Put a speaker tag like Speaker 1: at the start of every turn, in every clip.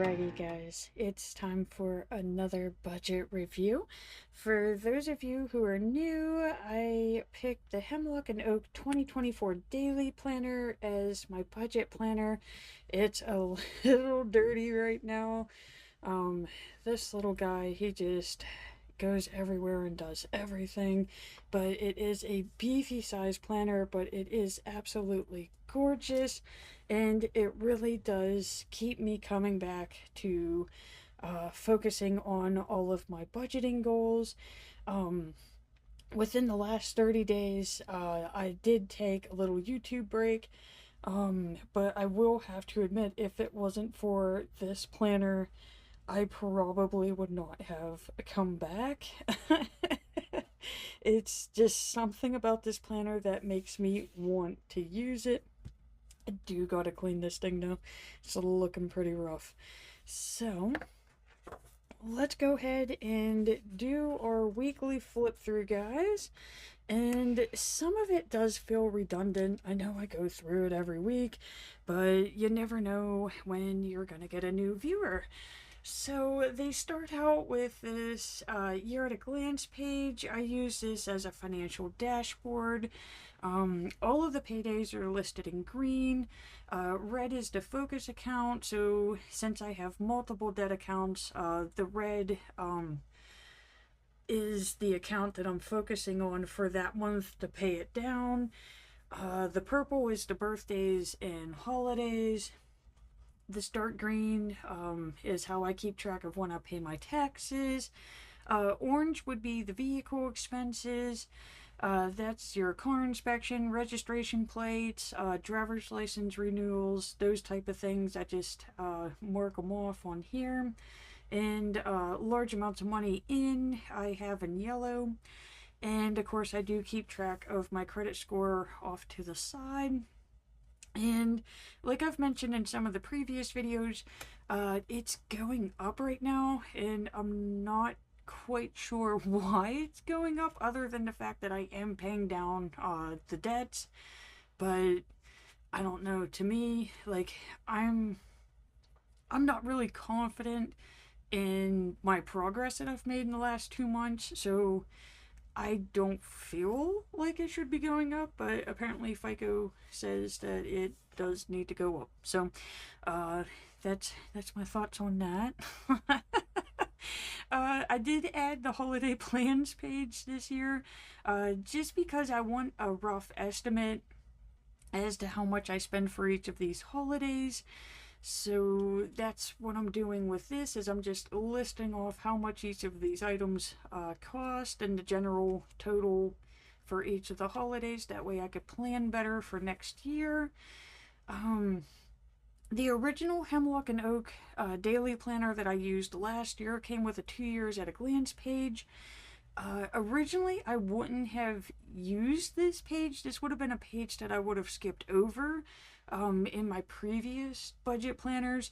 Speaker 1: Alrighty guys, it's time for another budget review. For those of you who are new, I picked the Hemlock and Oak 2024 Daily Planner as my budget planner. It's a little dirty right now. This little guy, he just goes everywhere and does everything, but it is a beefy size planner, but it is absolutely gorgeous, and it really does keep me coming back to focusing on all of my budgeting goals. Within the last 30 days, I did take a little YouTube break, but I will have to admit, if it wasn't for this planner, I probably would not have come back. It's just something about this planner that makes me want to use it. I do gotta clean this thing now. It's looking pretty rough. So, let's go ahead and do our weekly flip through, guys. And some of it does feel redundant. I know I go through it every week, but you never know when you're gonna get a new viewer. So they start out with this year at a glance page. I use this as a financial dashboard. All of the paydays are listed in green. Red is the focus account. So since I have multiple debt accounts, the red is the account that I'm focusing on for that month to pay it down. The purple is the birthdays and holidays. This dark green is how I keep track of when I pay my taxes. Orange would be the vehicle expenses. That's your car inspection, registration plates, driver's license renewals, those type of things. I just mark them off on here. And large amounts of money in, I have in yellow. And of course I do keep track of my credit score off to the side. And like I've mentioned in some of the previous videos, it's going up right now, and I'm not quite sure why it's going up, other than the fact that I am paying down the debts. But I don't know, to me, like, I'm not really confident in my progress that I've made in the last 2 months, so I don't feel like it should be going up, but apparently FICO says that it does need to go up. So that's my thoughts on that. I did add the holiday plans page this year, just because I want a rough estimate as to how much I spend for each of these holidays. So that's what I'm doing with this, is I'm just listing off how much each of these items cost and the general total for each of the holidays. That way I could plan better for next year. The original Hemlock and Oak daily planner that I used last year came with a 2 years at a glance page. Originally, I wouldn't have used this page. This would have been a page that I would have skipped over in my previous budget planners.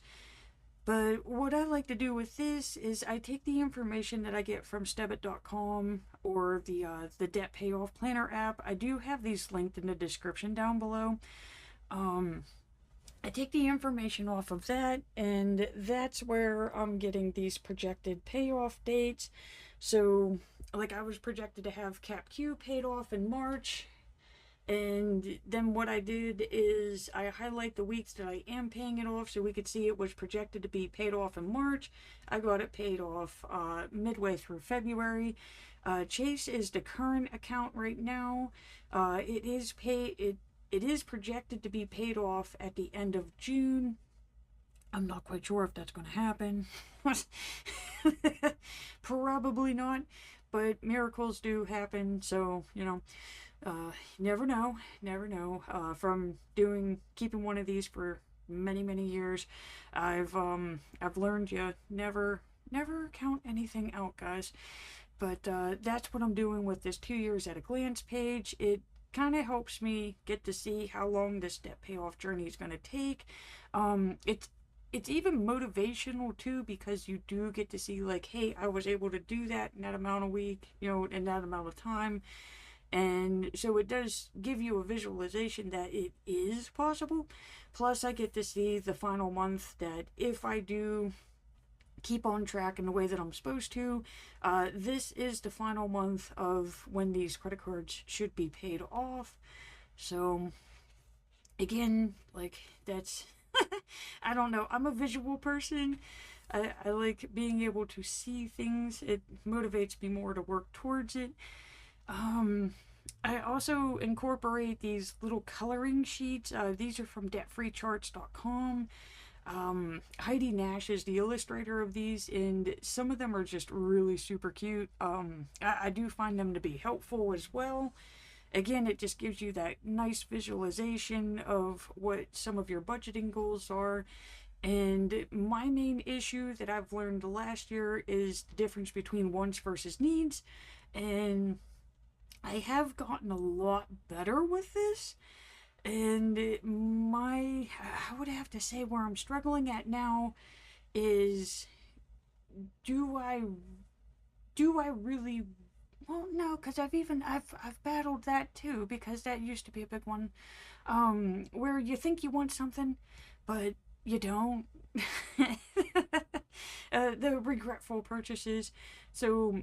Speaker 1: But what I like to do with this is I take the information that I get from Stebit.com or the Debt Payoff Planner app. I do have these linked in the description down below. I take the information off of that, and that's where I'm getting these projected payoff dates. So, like, I was projected to have Cap Q paid off in March, and then what I did is I highlight the weeks that I am paying it off so we could see it was projected to be paid off in March. I got it paid off midway through February. Chase is the current account right now. It is projected to be paid off at the end of June. I'm not quite sure if that's going to happen. Probably not, but miracles do happen, so, you know, never know. From keeping one of these for many years, I've learned you never count anything out, guys. But that's what I'm doing with this 2 years at a glance page. It kind of helps me get to see how long this debt payoff journey is going to take. It's even motivational too, because you do get to see, like, hey, I was able to do that in that amount of week, you know, in that amount of time. And so it does give you a visualization that it is possible. Plus, I get to see the final month that if I do keep on track in the way that I'm supposed to, this is the final month of when these credit cards should be paid off. So, again, like, that's. I don't know. I'm a visual person. I like being able to see things. It motivates me more to work towards it. I also incorporate these little coloring sheets. These are from debtfreecharts.com. Heidi Nash is the illustrator of these, and some of them are just really super cute. I do find them to be helpful as well. Again, it just gives you that nice visualization of what some of your budgeting goals are. And my main issue that I've learned last year is the difference between wants versus needs. And I have gotten a lot better with this. And I would have to say where I'm struggling at now is, do I really, well, no, because I've battled that too, because that used to be a big one, where you think you want something, but you don't. The regretful purchases. So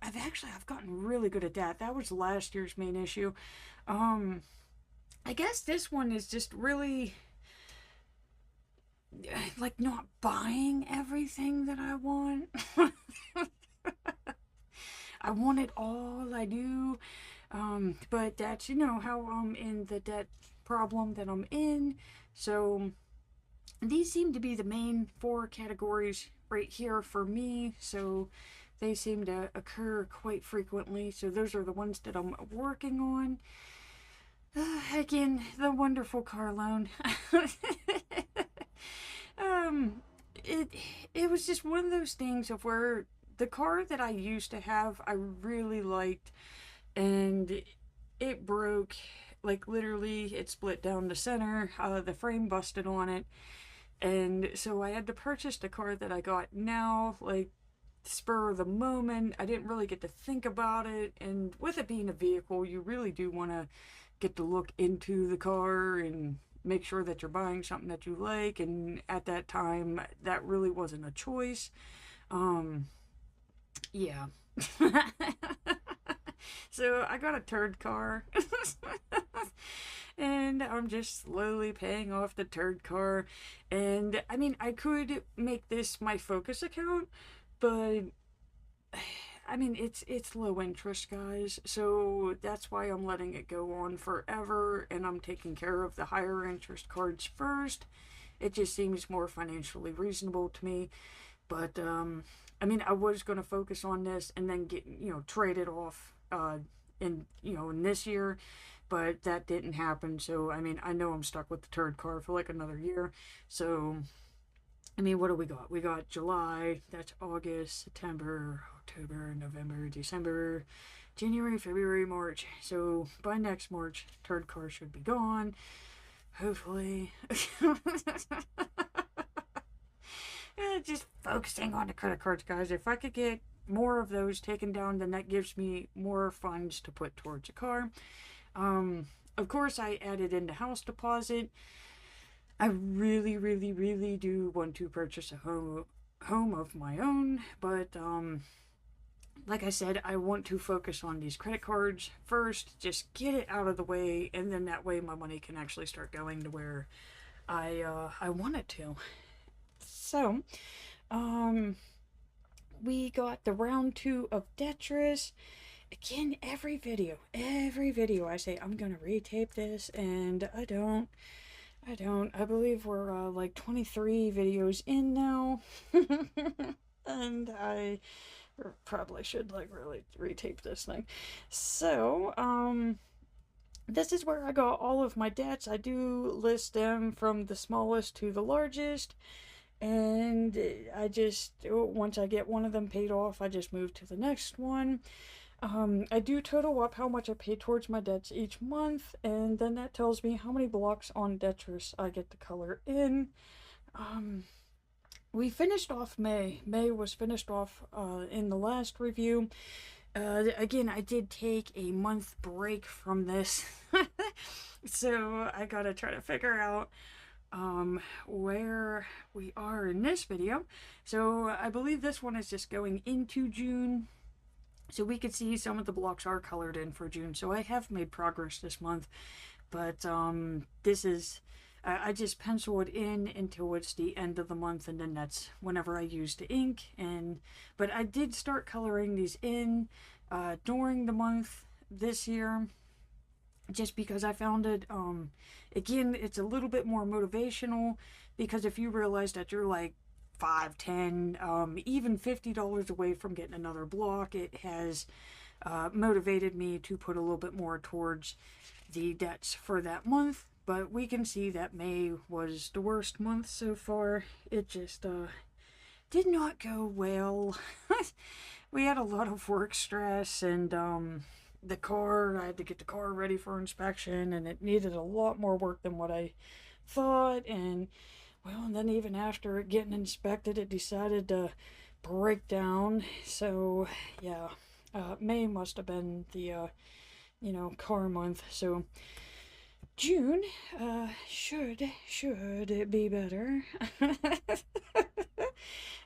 Speaker 1: I've gotten really good at that. That was last year's main issue. I guess this one is just really like not buying everything that I want. I want it all, I do. But that's, how I'm in the debt problem that I'm in. So these seem to be the main 4 categories right here for me. So they seem to occur quite frequently. So those are the ones that I'm working on. Again, the wonderful car loan. It was just one of those things of where the car that I used to have, I really liked, and it broke. Like, literally, it split down the center. The frame busted on it. And so I had to purchase the car that I got now, like, spur of the moment. I didn't really get to think about it. And with it being a vehicle, you really do want to get to look into the car and make sure that you're buying something that you like. And at that time, that really wasn't a choice. Yeah. So I got a turd car. And I'm just slowly paying off the turd car. And I mean, I could make this my focus account, but I mean, it's low interest, guys. So that's why I'm letting it go on forever, and I'm taking care of the higher interest cards first. It just seems more financially reasonable to me. But I mean, I was going to focus on this and then get, trade it off in this year, but that didn't happen. So I mean, I know I'm stuck with the turd car for like another year. So I mean, what do we got? We got July, that's August, September, October, November, December, January, February, March. So by next March, turd car should be gone. Hopefully. Just focusing on the credit cards, guys. If I could get more of those taken down, then that gives me more funds to put towards a car. Of course, I added in the house deposit. I really, really, really do want to purchase a home of my own, but like I said, I want to focus on these credit cards first, just get it out of the way, and then that way my money can actually start going to where I want it to. So, we got the round 2 of Tetris. Again, every video I say I'm gonna retape this, and I don't. I believe we're like 23 videos in now. And I probably should like really retape this thing. So, this is where I got all of my debts. I do list them from the smallest to the largest. And I just, once I get one of them paid off, I just move to the next one. I do total up how much I pay towards my debts each month, and then that tells me how many blocks on Tetris I get to color in. We finished off May. May was finished off in the last review, Again, I did take a month break from this. So I gotta try to figure out where we are in this video. So I believe this one is just going into June. So we could see some of the blocks are colored in for June. So I have made progress this month. But this is, I just pencil it in until it's the end of the month, and then that's whenever I use the ink. But I did start coloring these in during the month this year, just because I found it, again, it's a little bit more motivational, because if you realize that you're like 5, 10, even $50 away from getting another block, it has motivated me to put a little bit more towards the debts for that month. But we can see that May was the worst month so far. It just did not go well. We had a lot of work stress, and the car, I had to get the car ready for inspection, and it needed a lot more work than what I thought. And well, and then even after it getting inspected, it decided to break down. So yeah, May must have been the car month. So June should be better.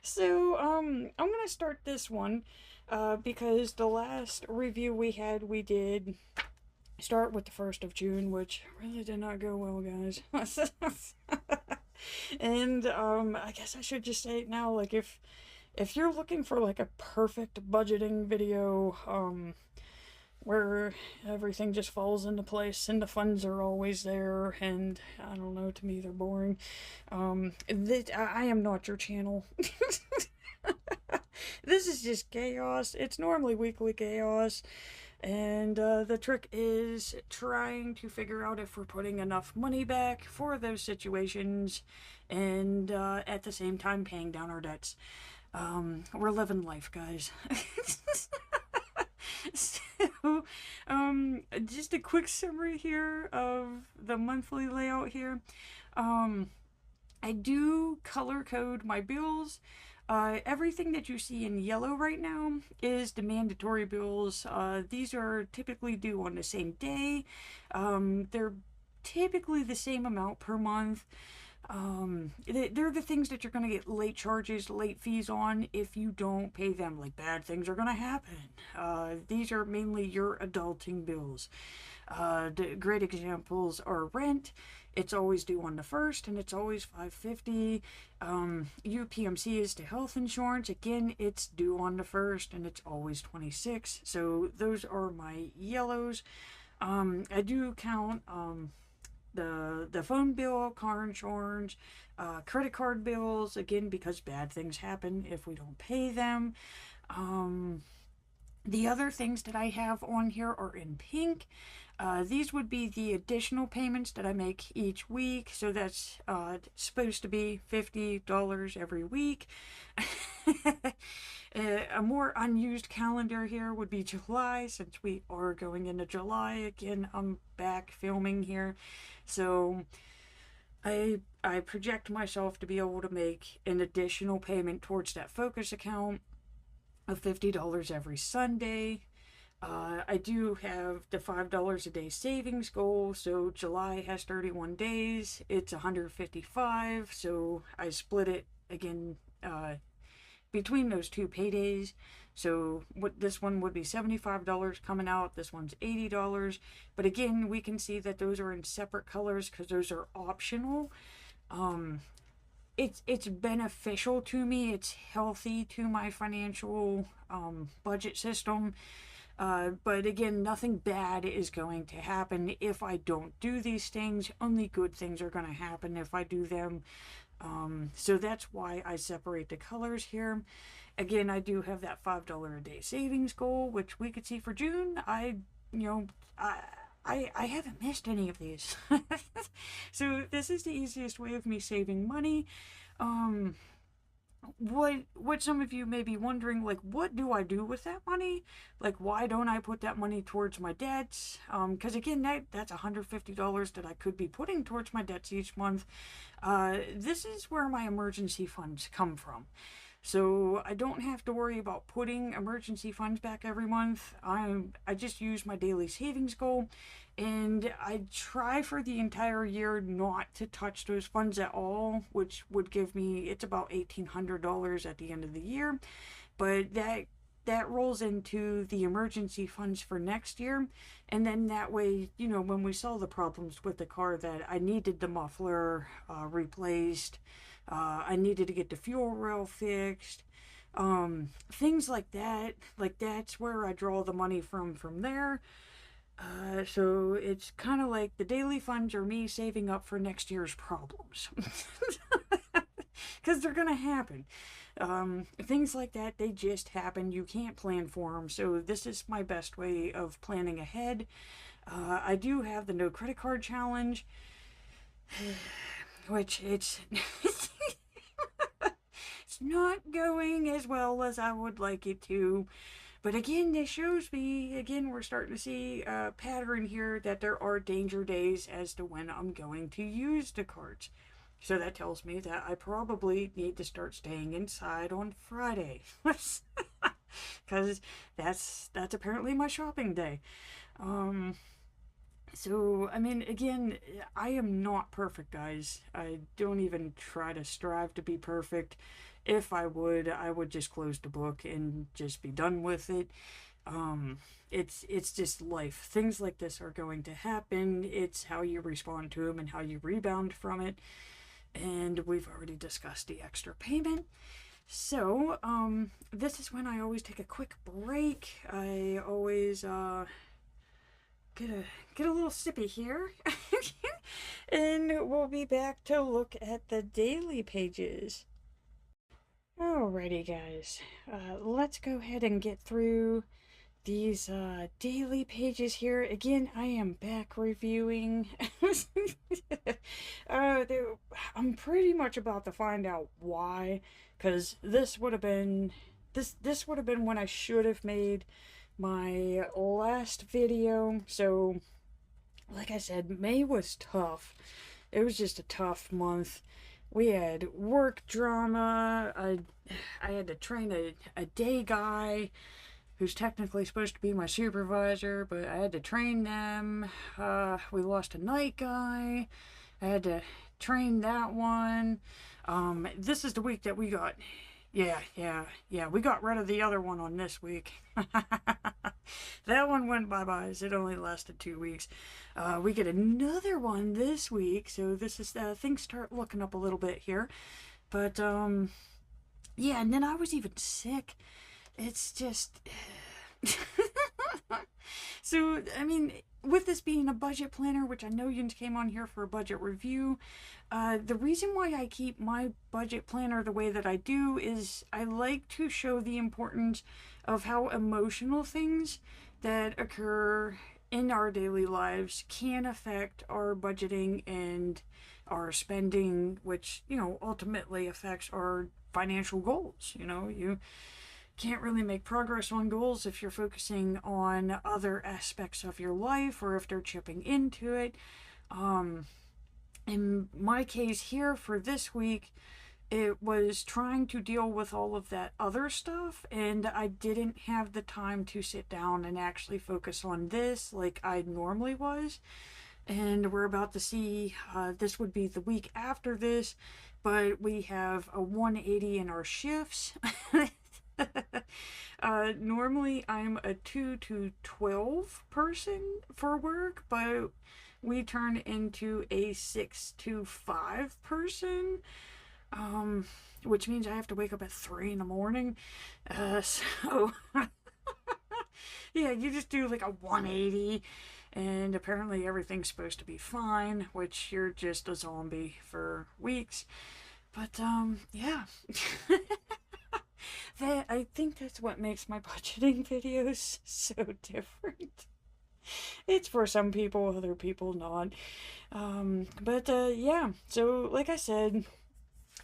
Speaker 1: So I'm gonna start this one because the last review we had, we did start with the 1st of June, which really did not go well, guys. And I guess I should just say it now, like if you're looking for like a perfect budgeting video, where everything just falls into place and the funds are always there, and I don't know, to me they're boring, I am not your channel. This is just chaos. It's normally weekly chaos, and the trick is trying to figure out if we're putting enough money back for those situations, and at the same time paying down our debts. We're living life, guys. So, just a quick summary here of the monthly layout here. I do color code my bills. Everything that you see in yellow right now is the mandatory bills. These are typically due on the same day. They're typically the same amount per month. They're the things that you're going to get late charges, late fees on if you don't pay them. Like, bad things are going to happen. These are mainly your adulting bills. The great examples are rent. It's always due on the 1st, and it's always $5.50. UPMC is the health insurance. Again, it's due on the 1st, and it's always $26. So those are my yellows. I do count the phone bill, car insurance, credit card bills, again, because bad things happen if we don't pay them. The other things that I have on here are in pink. These would be the additional payments that I make each week. So that's supposed to be $50 every week. A more unused calendar here would be July, since we are going into July. Again, I'm back filming here. So I project myself to be able to make an additional payment towards that focus account of $50 every Sunday. I do have the $5 a day savings goal. So July has 31 days. It's 155. So I split it again between those two paydays. So this one would be $75 coming out. This one's $80. But again, we can see that those are in separate colors because those are optional. It's beneficial to me. It's healthy to my financial budget system. But again, nothing bad is going to happen if I don't do these things. Only good things are going to happen if I do them. So that's why I separate the colors here. Again, I do have that $5 a day savings goal, which we could see for June. I haven't missed any of these. So this is the easiest way of me saving money. What some of you may be wondering, like, what do I do with that money? Like, why don't I put that money towards my debts? Because again, that's $150 that I could be putting towards my debts each month. This is where my emergency funds come from. So I don't have to worry about putting emergency funds back every month. I just use my daily savings goal, and I try for the entire year not to touch those funds at all, which would give me, it's about $1,800 at the end of the year. But that rolls into the emergency funds for next year, and then that way, when we saw the problems with the car, that I needed the muffler replaced, I needed to get the fuel rail fixed, things like that. Like, that's where I draw the money from there. So it's kind of like the daily funds are me saving up for next year's problems. Because they're gonna happen. Things like that, they just happen. You can't plan for them. So this is my best way of planning ahead. I do have the no credit card challenge, which it's it's not going as well as I would like it to. But again, this shows me, again, we're starting to see a pattern here that there are danger days as to when I'm going to use the cards. So that tells me that I probably need to start staying inside on Friday. Because that's apparently my shopping day. So, I mean, again, I am not perfect, guys. I don't even try to strive to be perfect. If I would just close the book and just be done with it. It's just life. Things like this are going to happen. It's how you respond to them and how you rebound from it. And we've already discussed the extra payment. So, this is when I always take a quick break. I always, get a little sippy here. And we'll be back to look at the daily pages. Alrighty, guys. Let's go ahead and get through these daily pages here. Again, I am back reviewing. I'm pretty much about to find out why, because this would have been when I should have made my last video. So, like I said, May was tough. It was just a tough month. We had work drama. I had to train a day guy who's technically supposed to be my supervisor, but I had to train them. We lost a night guy. I had to train that one. This is the week that we got... Yeah, we got rid of the other one on this week. That one went bye-bye. It only lasted 2 weeks. We get another one this week, so this is, things start looking up a little bit here. But, yeah, and then I was even sick. It's just... So, I mean, with this being a budget planner, which I know you came on here for a budget review, the reason why I keep my budget planner the way that I do is I like to show the importance of how emotional things that occur in our daily lives can affect our budgeting and our spending, which, ultimately affects our financial goals. You can't really make progress on goals if you're focusing on other aspects of your life or if they're chipping into it. In my case here for this week, it was trying to deal with all of that other stuff, and I didn't have the time to sit down and actually focus on this like I normally was. And we're about to see, this would be the week after this, but we have a 180 in our shifts. Normally I'm a 2 to 12 person for work, but we turn into a 6 to 5 person, which means I have to wake up at 3 in the morning. So yeah, you just do like a 180, and apparently everything's supposed to be fine, which you're just a zombie for weeks. But yeah. I think that's what makes my budgeting videos so different. It's for some people, other people not. But yeah, so like I said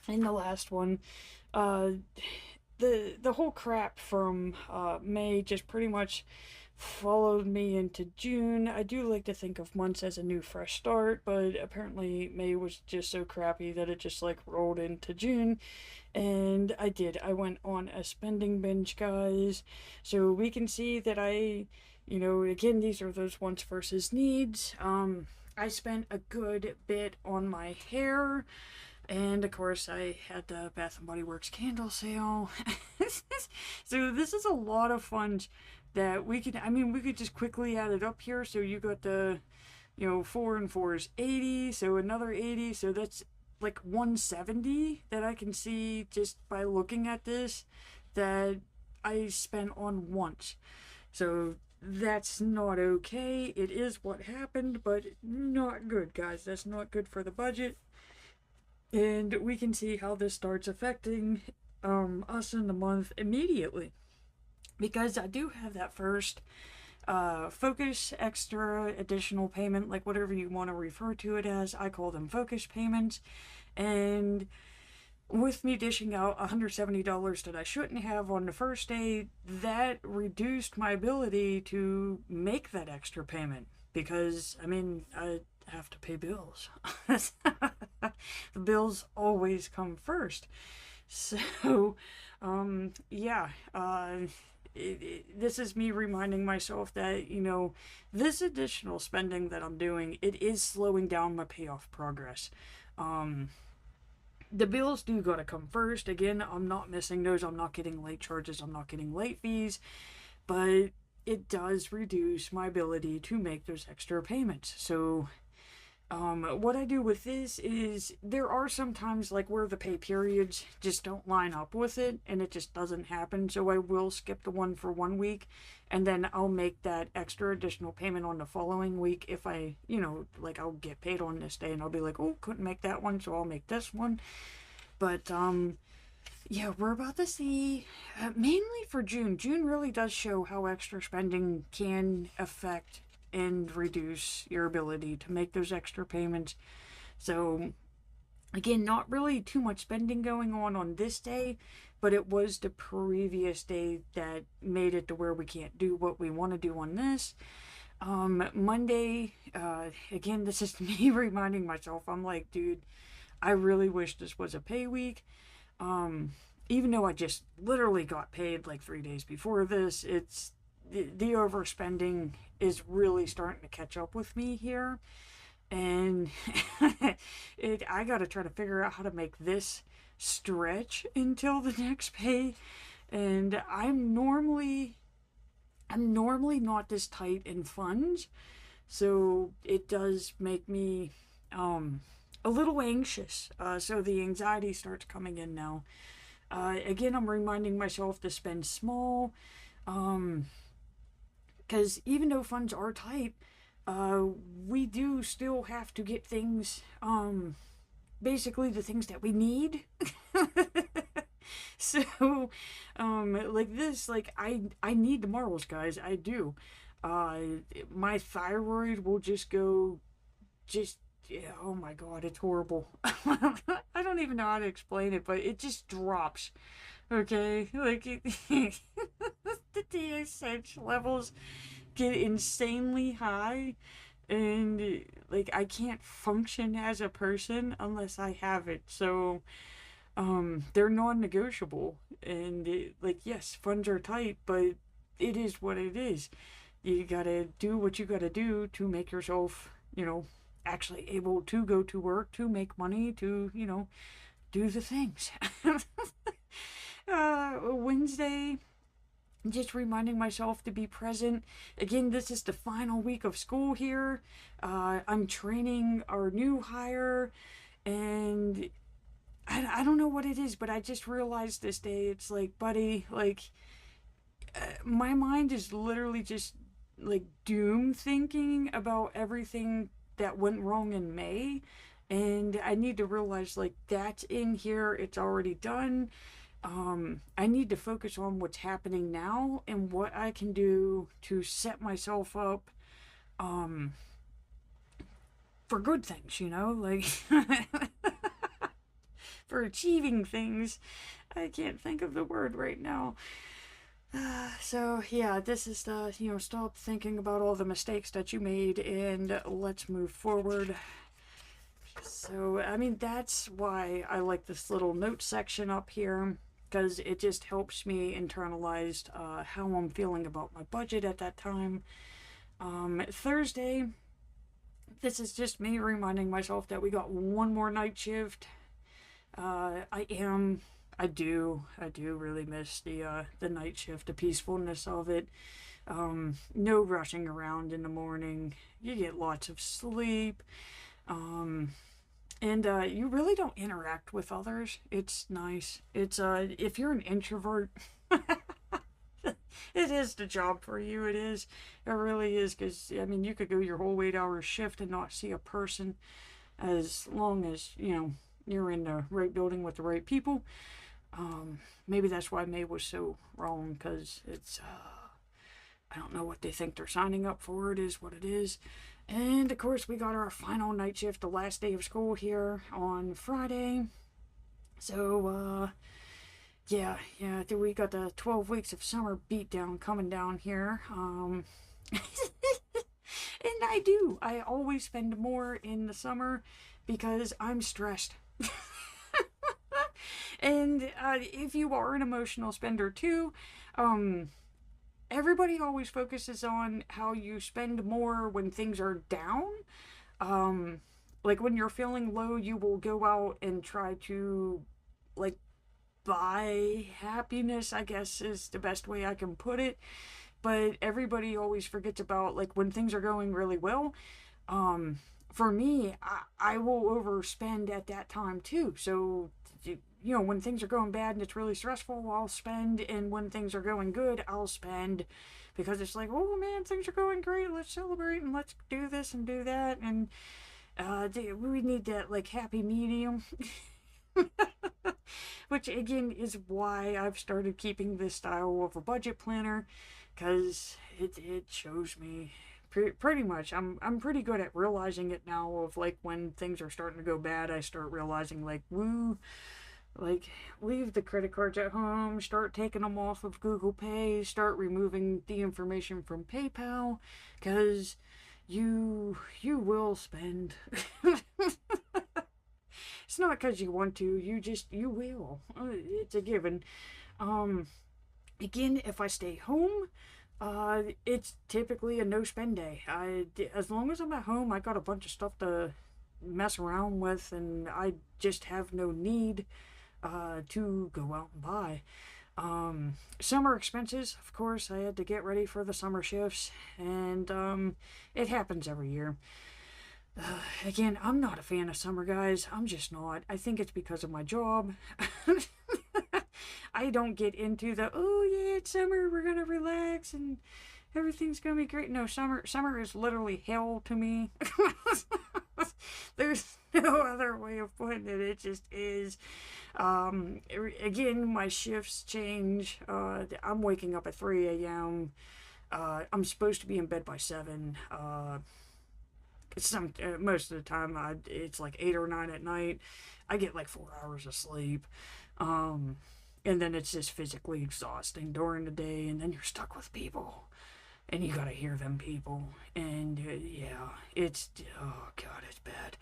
Speaker 1: in the last one, the whole crap from May just pretty much followed me into June. I do like to think of months as a new fresh start, but apparently May was just so crappy that it just like rolled into June. And I did. I went on a spending binge, guys. So we can see that again, these are those wants versus needs. I spent a good bit on my hair. And of course, I had the Bath and Body Works candle sale. So this is a lot of funds that we could just quickly add it up here. So you got 4 and 4 is 80. So another 80. So that's like 170 that I can see just by looking at this that I spent on once. So that's not okay. It is what happened, but not good, guys. That's not good for the budget. And we can see how this starts affecting us in the month immediately. Because I do have that first focus extra additional payment, like whatever you want to refer to it as. I call them focus payments. And with me dishing out $170 that I shouldn't have on the first day, that reduced my ability to make that extra payment. Because, I have to pay bills. The bills always come first. So, yeah, this is me reminding myself that, this additional spending that I'm doing, it is slowing down my payoff progress. The bills do gotta come first. Again, I'm not missing those. I'm not getting late charges. I'm not getting late fees. But it does reduce my ability to make those extra payments. So, what I do with this is there are some times like where the pay periods just don't line up with it and it just doesn't happen. So I will skip the one for 1 week and then I'll make that extra additional payment on the following week if I'll get paid on this day and I'll be like, oh, couldn't make that one, so I'll make this one. But, yeah, we're about to see, mainly for June. June really does show how extra spending can affect and reduce your ability to make those extra payments. So, again, not really too much spending going on this day, but it was the previous day that made it to where we can't do what we want to do on this. Monday, again, this is me reminding myself, I'm like, dude, I really wish this was a pay week. Even though I just literally got paid like 3 days before this, it's the overspending is really starting to catch up with me here. And I got to try to figure out how to make this stretch until the next pay. And I'm normally not this tight in funds, so it does make me a little anxious. So the anxiety starts coming in now. Again, I'm reminding myself to spend small, because even though funds are tight, we do still have to get things, basically the things that we need. So, like this, like I need the marbles, guys. I do. My thyroid will just go, yeah, oh my god, it's horrible. I don't even know how to explain it, but it just drops. Okay, like the TSH levels get insanely high, and like I can't function as a person unless I have it. So, they're non-negotiable, and like yes, funds are tight, but it is what it is. You gotta do what you gotta do to make yourself, actually able to go to work, to make money, to, do the things. Wednesday, just reminding myself to be present. Again, this is the final week of school here. I'm training our new hire, and I don't know what it is, but I just realized this day, it's like, buddy, like, my mind is literally just, like, doom thinking about everything that went wrong in May, and I need to realize, like, that's in here, it's already done. I need to focus on what's happening now and what I can do to set myself up, for good things, like, for achieving things. I can't think of the word right now. So yeah, this is the, stop thinking about all the mistakes that you made and let's move forward. So, I mean, that's why I like this little note section up here, because it just helps me internalize how I'm feeling about my budget at that time. Thursday, this is just me reminding myself that we got one more night shift. I do really miss the night shift, the peacefulness of it. No rushing around in the morning. You get lots of sleep. Um, and you really don't interact with others. It's nice. It's if you're an introvert, it is the job for you. It is. It really is. Because I mean, you could go your whole 8 hour shift and not see a person, as long as you're in the right building with the right people. Maybe that's why May was so wrong. Because it's I don't know what they think they're signing up for. It is what it is. And of course, we got our final night shift, the last day of school here on Friday. So, yeah, we got the 12 weeks of summer beatdown coming down here. And I always spend more in the summer because I'm stressed. And if you are an emotional spender too, everybody always focuses on how you spend more when things are down. Um, like when you're feeling low, you will go out and try to like buy happiness, I guess is the best way I can put it. But everybody always forgets about like when things are going really well. Um, for me, I will overspend at that time too. So when things are going bad and it's really stressful, I'll spend, and when things are going good, I'll spend, because it's like, oh man, things are going great, let's celebrate and let's do this and do that, and we need that like happy medium. Which again is why I've started keeping this style of a budget planner, because it shows me pretty much. I'm pretty good at realizing it now, of like when things are starting to go bad, I start realizing like, woo, like leave the credit cards at home, start taking them off of Google Pay, start removing the information from PayPal, because you will spend. It's not because you want to, you will. It's a given. Um, Again, if I stay home, it's typically a no spend day. As long as I'm at home, I got a bunch of stuff to mess around with, and I just have no need to go out and buy. Summer expenses, of course, I had to get ready for the summer shifts, and it happens every year. Again, I'm not a fan of summer, guys. I'm just not. I think it's because of my job. I don't get into the, oh yeah, it's summer, we're gonna relax and everything's gonna be great. No, summer is literally hell to me. There's no other way of putting it. It just is. Again, my shifts change. I'm waking up at 3 a.m. I'm supposed to be in bed by 7. Most of the time, it's like 8 or 9 at night. I get like 4 hours of sleep. And then it's just physically exhausting during the day, and then you're stuck with people, and you gotta hear them people, and yeah, oh god, it's bad.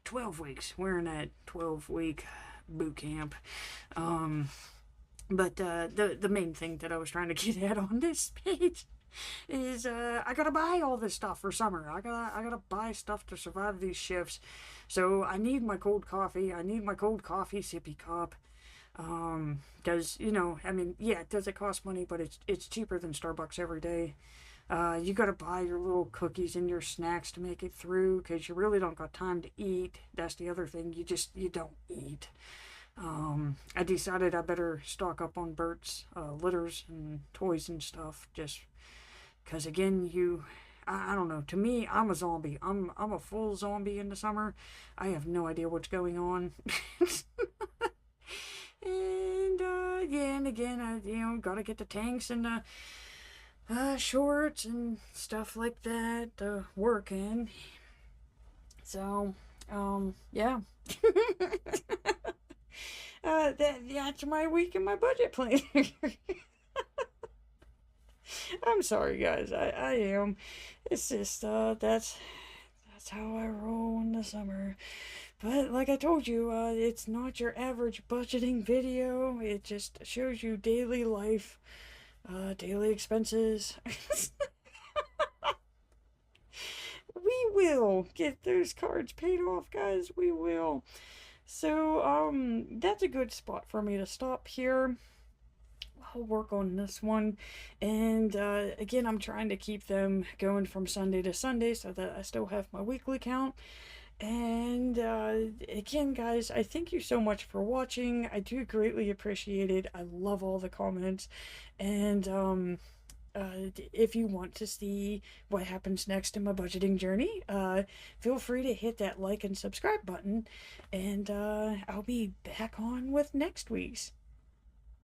Speaker 1: 12 weeks. We're in that 12-week boot camp. But the main thing that I was trying to get at on this page is I gotta buy all this stuff for summer. I gotta buy stuff to survive these shifts. So I need my cold coffee. I need my cold coffee sippy cup. Does I mean, yeah, does it cost money? But it's cheaper than Starbucks every day. You gotta buy your little cookies and your snacks to make it through, because you really don't got time to eat. That's the other thing. You don't eat. I decided I better stock up on Bert's litters and toys and stuff, just because again, I don't know. To me, I'm a zombie. I'm a full zombie in the summer. I have no idea what's going on. And yeah, and again, I gotta get the tanks and the shorts and stuff like that working. So yeah. That's my week in my budget planner. I'm sorry, guys. I am. It's just that's how I roll in the summer. But like I told you, it's not your average budgeting video. It just shows you daily life, daily expenses. We will get those cards paid off, guys. We will. So, that's a good spot for me to stop here. I'll work on this one. And again, I'm trying to keep them going from Sunday to Sunday so that I still have my weekly count. And again, guys, I thank you so much for watching. I do greatly appreciate it. I love all the comments. And if you want to see what happens next in my budgeting journey, feel free to hit that like and subscribe button. And I'll be back on with next week's.